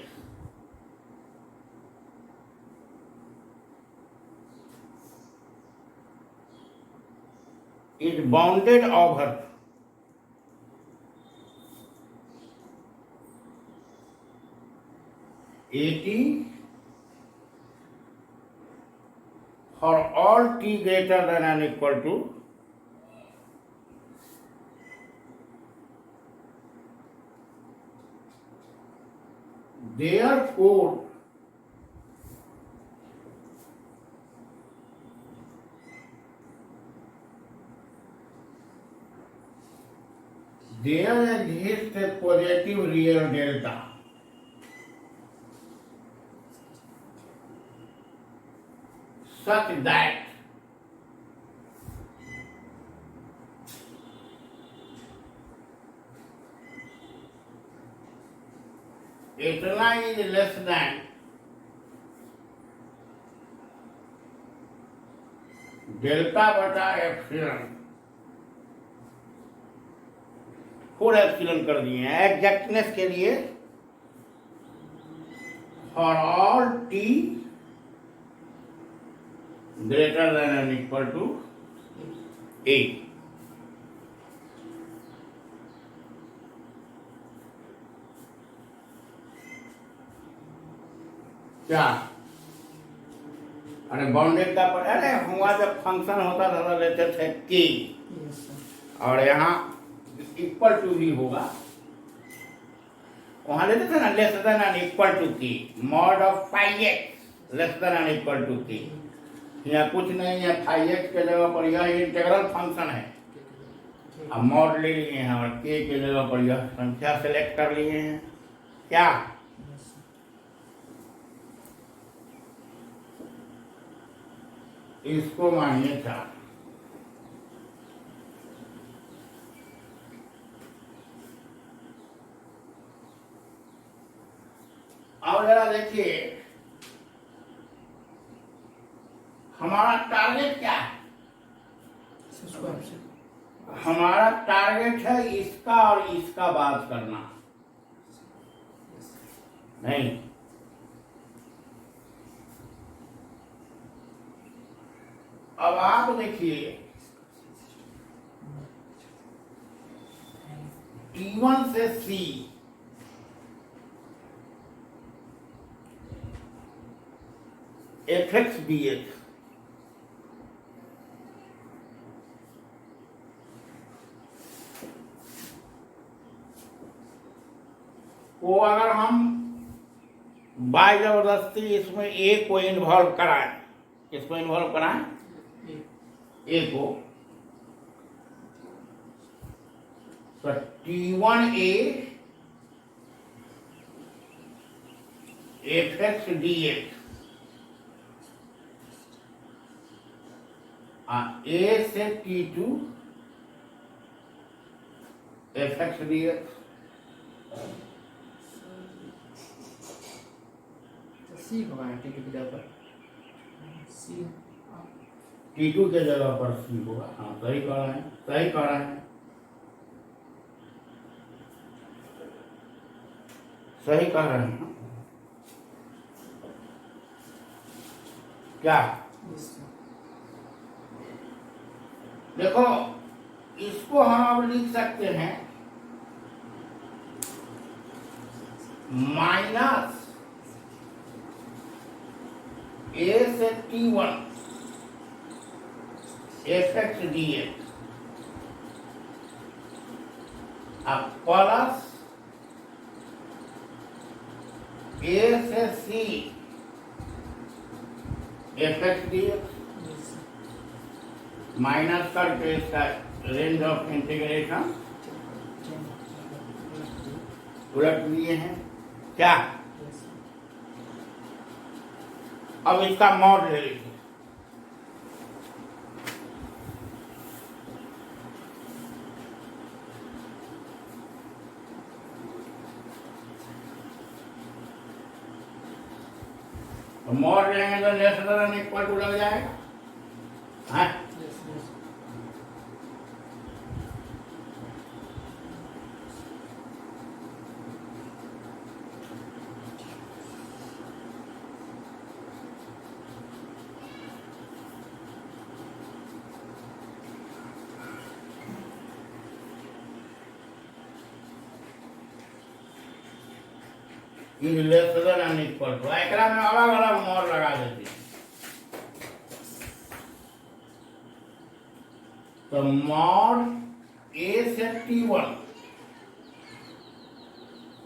is bounded over at for all t greater than and equal to therefore there exists a positive real delta such that इतना is less than delta बटा epsilon four epsilon कर दिए हैं exactness के लिए for all T greater than and equal to A. क्या अरे bounded का पर अरे हुआ जब फंक्शन होता था तो लेते थे की, Yes, sir. और यहाँ इक्वल टू भी होगा, वहां लेते थे ना less than and equal to की, mod of five x less than and equal to की। यहाँ कुछ नहीं है, फाइव एक्स के जगह पर यह इंटीग्रल फंक्शन है, अब मॉड ले लिए हैं और के जगह पर यह संख्या सेलेक्ट कर लिए हैं। क्या Yes, sir. इसको मानिए 4। अब जरा देखिए हमारा टारगेट क्या है। Subscribe, sir. हमारा टारगेट है इसका और इसका बात करना, नहीं। अब आप देखिए T1 से C fx dx को अगर हम बाय जबरदस्ती इसमें ए को इन्वॉल्व कराएं, किसको इन्वॉल्व कराएं, ए को, तो T1A fx dx A से T2 fx dx, C होगा T2 की जगह पर C T2 के जगह पर C होगा। हाँ सही कह रहे हैं, सही कह रहे हैं, सही कह रहे हैं। क्या Yes, sir. देखो इसको हम अब लिख सकते हैं माइनस ए से T1 fx dx अब प्लस ए से C fx dx Yes, sir. Minus करके इसका रेंज ऑफ इंटीग्रेशन उलट दिए हैं। क्या Yes, sir. अब इसका मॉड ले लीजिए, तो मॉड लेंगे तो लेस देन इक्वल टू लग जाएगा, हाँ। Yes, yes. Is less than and equal to, एकरा में अलग अलग मॉड लगा देती है। तो मॉड ए से T1,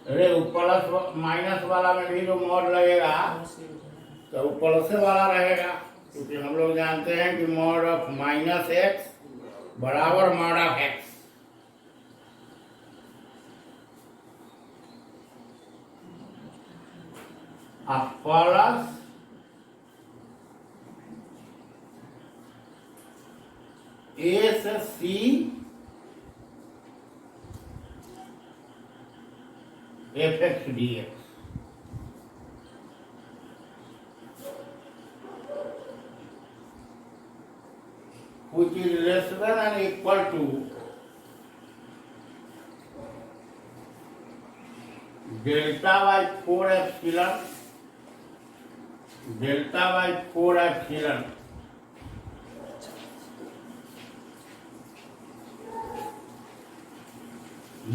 अरे प्लस माइनस वाला में भी जो मॉड लगेगा तो वो प्लस वाला रहेगा, क्योंकि हम लोग जानते हैं कि मॉड ऑफ माइनस एक्स बराबर मॉड ऑफ एक्स। अब प्लस ए से C fx dx which is less than and equal to delta by 4 epsilon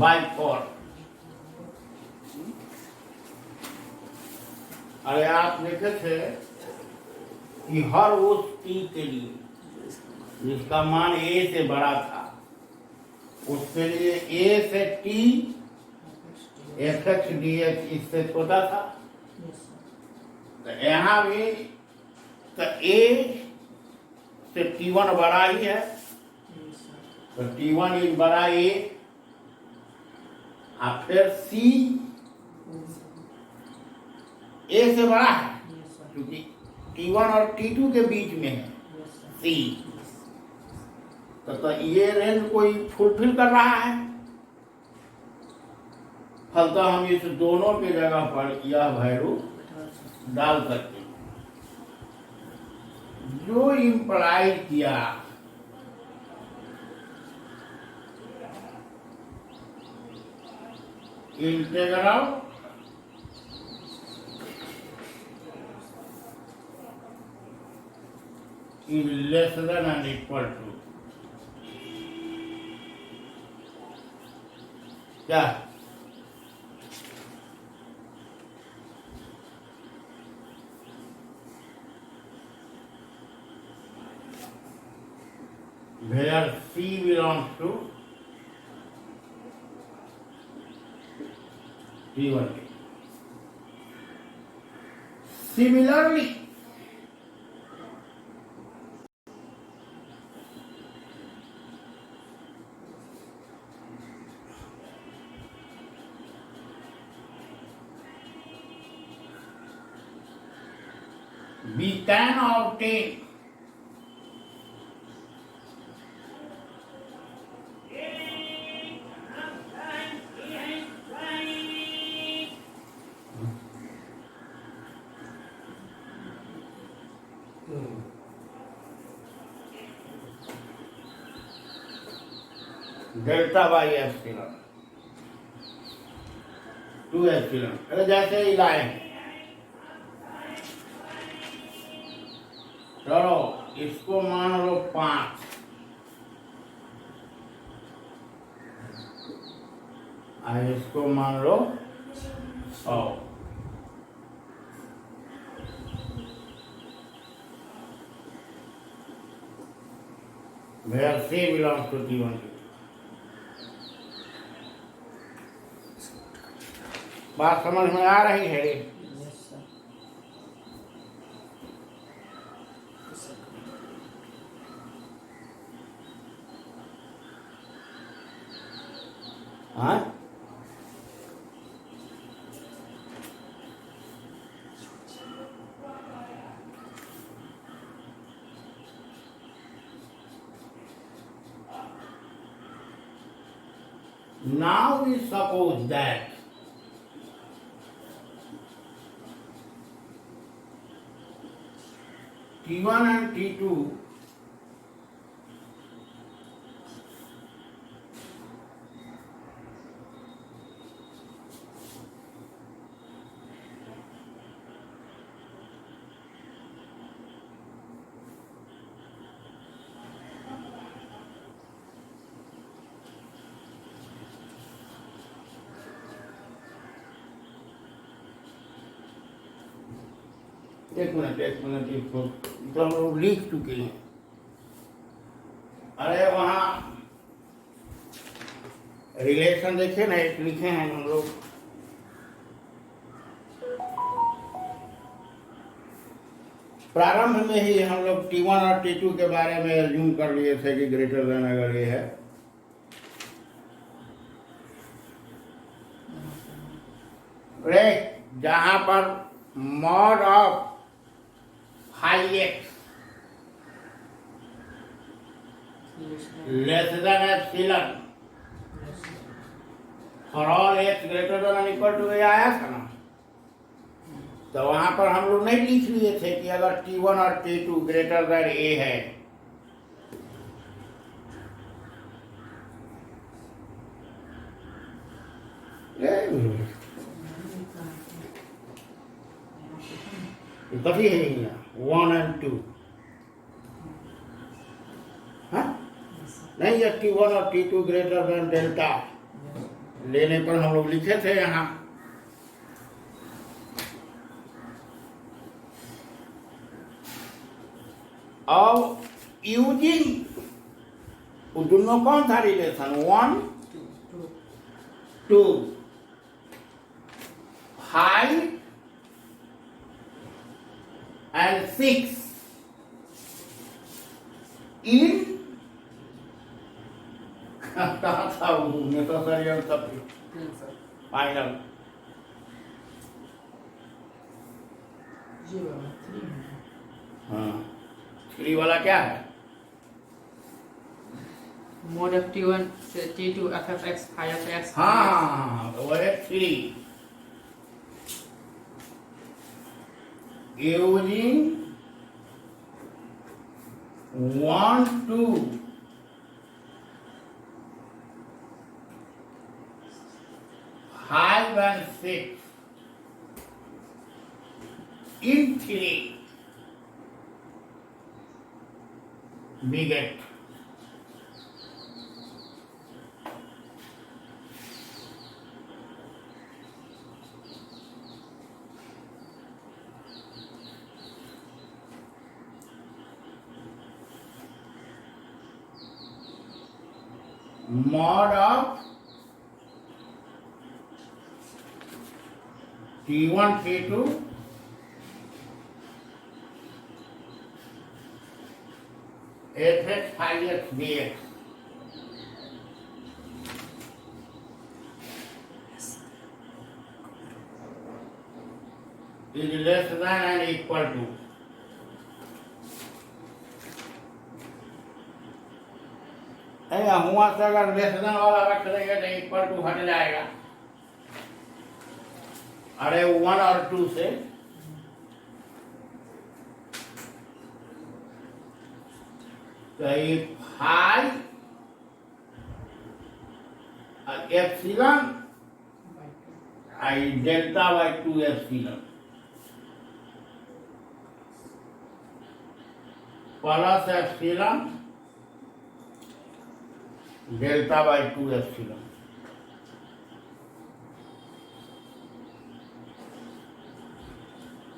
by 4। अरे आप देखे थे कि हर उस टी के लिए जिसका मान ए से बड़ा था, उसके लिए ए से T F x d x इससे छोटा था। तो यहाँ भी तो ए से T1 बड़ा ही है, तो T1 इज बड़ा ए। और फिर C ए से बड़ा है क्योंकि T1 और T2 के बीच में है C। तो ये रेंज कोई फुलफिल कर रहा है, फलतः हम इस दोनों के जगह पर यह वैल्यू डाल सकते हैं, जो इम्प्लाई किया integral is less than and equal to क्या? Where C belongs to T1. Similarly, we can obtain delta by epsilon 2 epsilon. अरे जैसे ही लाए, चलो इसको मान लो 5 और इसको मान लो 100। Where C belongs to T1. बात समझ में आ रही है? हाँ? Now we suppose that T1 and T2 एक मिनट इसको तो हम लोग लिख चुके हैं। अरे वहाँ रिलेशन देखिए ना, एक लिखे हैं हम लोग। प्रारंभ में ही हम लोग T1 और T2 के बारे में एज्यूम कर लिए थे कि ग्रेटर देन अगर ये है, जहां पर मॉड ऑफ हाई x less than epsilon for all x greater than equal to a आया था ना, तो वहां पर हम लोग नहीं लिख लिए थे कि अगर T1 और T2 ग्रेटर देन ए है कभी है 1 and 2, हाँ नहीं, ये T1 और T2 ग्रेटर देन डेल्टा लेने पर हम लोग लिखे थे यहाँ। अब यूजिंग दोनों कौन सा रिलेशन 1 2 2 5 and 6 in कहाँ था वो नेसेसरी और सब sir. फाइनल 0 3 हाँ 3 वाला क्या है mod of t1 से t2 ffx phi of x हाँ तो वो है 3 using 1 2 5 and 6 in 3 beget mod of T1 T2 fx phi x dx is less than and equal to हुआ से अगर लेस देन वाला रख देंगे तो इक्वल टू हट जाएगा अरे 1 और 2 से तो ये phi epsilon i delta by 2 epsilon plus epsilon delta by 2 epsilon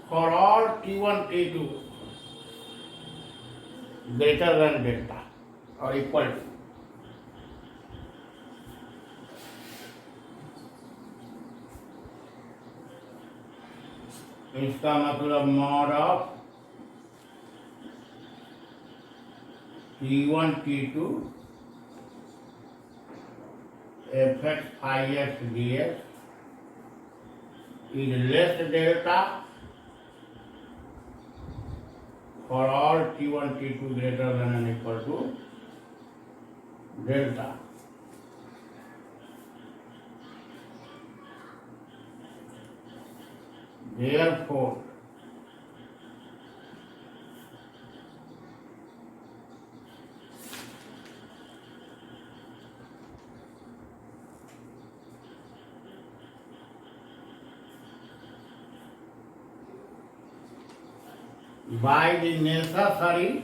for all T1 T2 greater than delta or equal to इसका मतलब mod of T1 T2 fx phi x dx is less delta for all T1 T2 greater than and equal to delta. Therefore, by the necessary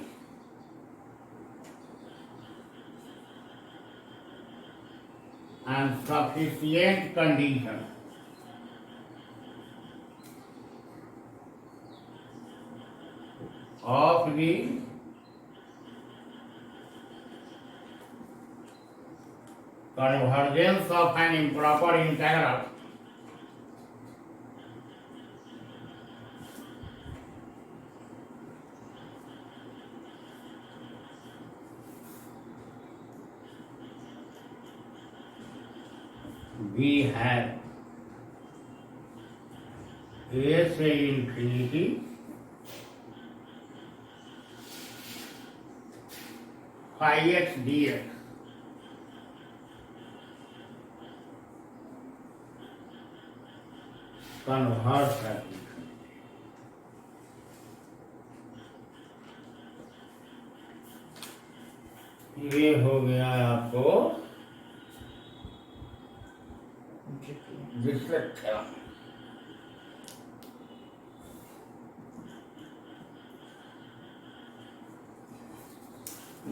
and sufficient condition of the convergence of an improper integral we have a से infinity phi x dx converge है ये हो गया आपको distract theorem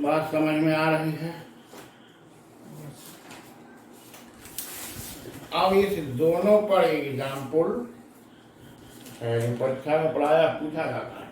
बात समझ में आ रही है अब इस दोनों पर एग्जाम्पल परीक्षा में पढ़ाया पूछा जाता है